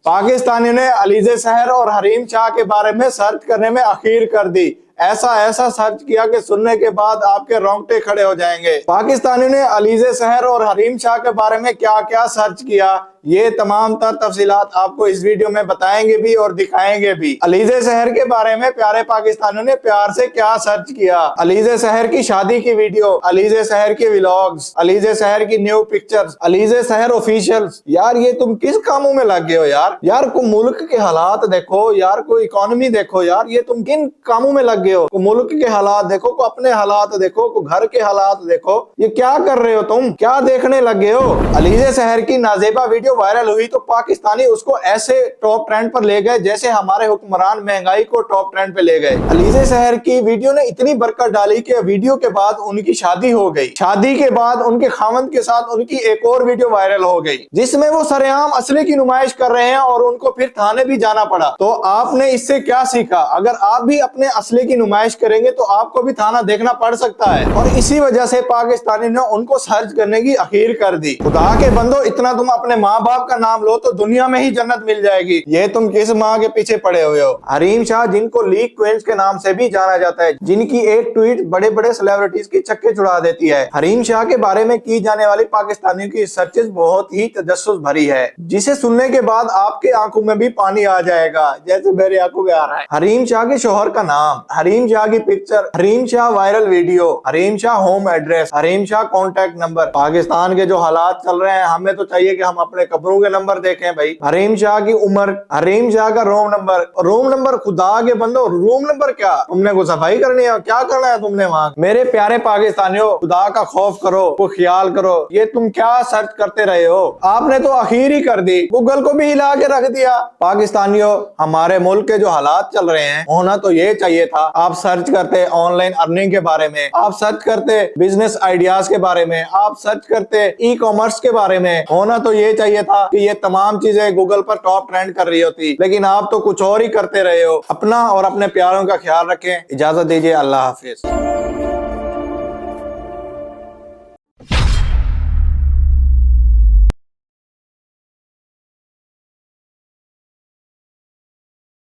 पाकिस्तानियों ने अलीजे सहर और हरीम शाह के बारे में सर्च करने में अखीर कर दी। ऐसा सर्च किया कि सुनने के बाद आपके रोंगटे खड़े हो जाएंगे। पाकिस्तानियों ने अलीजे सहर और हरीम शाह के बारे में क्या क्या सर्च किया, ये तमाम तर तफसीलात आपको इस वीडियो में बताएंगे भी और दिखाएंगे भी। अलीजे सहर के बारे में प्यारे पाकिस्तानियों ने प्यार से क्या सर्च किया, अलीजे सहर की शादी की वीडियो, अलीजे सहर के व्लॉग्स, अलीजे सहर की न्यू पिक्चर्स, अलीजे सहर ऑफिशियल्स। यार ये तुम किस कामों में लग गए हो यार को मुल्क के हालात देखो यार, को इकोनॉमी देखो यार, ये तुम किन कामों में लग गए हो? को मुल्क के हालात देखो, को अपने हालात देखो, को घर के हालात देखो, ये क्या कर रहे हो तुम, क्या देखने लग गए हो? अलीजे सहर की नाजेबा वीडियो वायरल हुई तो पाकिस्तानी उसको ऐसे टॉप ट्रेंड पर ले गए जैसे हमारे हुक्मरान महंगाई को टॉप ट्रेंड पे ले गए। अलीजे सहर की वीडियो ने इतनी बरकत डाली कि वीडियो के बाद उनकी शादी हो गई। शादी के बाद उनके खामंद के साथ उनकी एक और वीडियो वायरल हो गई जिसमें वो सरेआम असले की नुमाइश कर रहे हैं और उनको फिर थाने भी जाना पड़ा। तो आपने इससे क्या सीखा? अगर आप भी अपने असले की नुमाइश करेंगे तो आपको भी थाना देखना पड़ सकता है। और इसी वजह से पाकिस्तानी ने उनको सर्च करने की अखीर कर दी। खुदा के बंदो, इतना तुम अपने माँ बाप का नाम लो तो दुनिया में ही जन्नत मिल जाएगी। ये तुम किस माँ के पीछे पड़े हुए हो? हरीम शाह, जिनको लीक क्वींस के नाम से भी जाना जाता है, जिनकी एक ट्वीट बड़े बड़े सेलिब्रिटीज की चक्के छुड़ा देती है। हरीम शाह के बारे में की जाने वाली पाकिस्तानियों की सर्चेस बहुत ही तजस्सुस भरी है, जिसे सुनने के बाद आपके आंखों में भी पानी आ जाएगा जैसे मेरे आंखों में आ रहा है। हरीम शाह के शोहर का नाम, हरीम शाह की picture, Hareem Shah viral video, Hareem Shah home address, Hareem Shah contact number. Pakistan के जो हालात चल रहे हैं, हमें तो चाहिए कि हम अपने कब्रों के नंबर देखें भाई। हरीम शाह की उम्र, हरीम शाह का रूम नंबर खुदा के बंदो, रूम नंबर क्या? तुमने को सफाई करनी है? क्या करना है तुमने वहाँ? मेरे प्यारे पाकिस्तानियों, खुदा का खौफ करो, को ख्याल करो। ये तुम क्या सर्च करते रहे हो? आपने तो आखिर ही कर दी, गूगल को भी हिला के रख दिया। पाकिस्तानियों, हमारे मुल्क के जो हालात चल रहे हैं, होना तो ये चाहिए था आप सर्च करते ऑनलाइन अर्निंग के बारे में, आप सर्च करते बिजनेस आइडियाज के बारे में, आप सर्च करते ई कॉमर्स के बारे में। होना तो ये चाहिए था कि ये तमाम चीजें गूगल पर टॉप ट्रेंड कर रही होती, लेकिन आप तो कुछ और ही करते रहे हो। अपना और अपने प्यारों का ख्याल रखें। इजाजत दीजिए, अल्लाह हाफिज।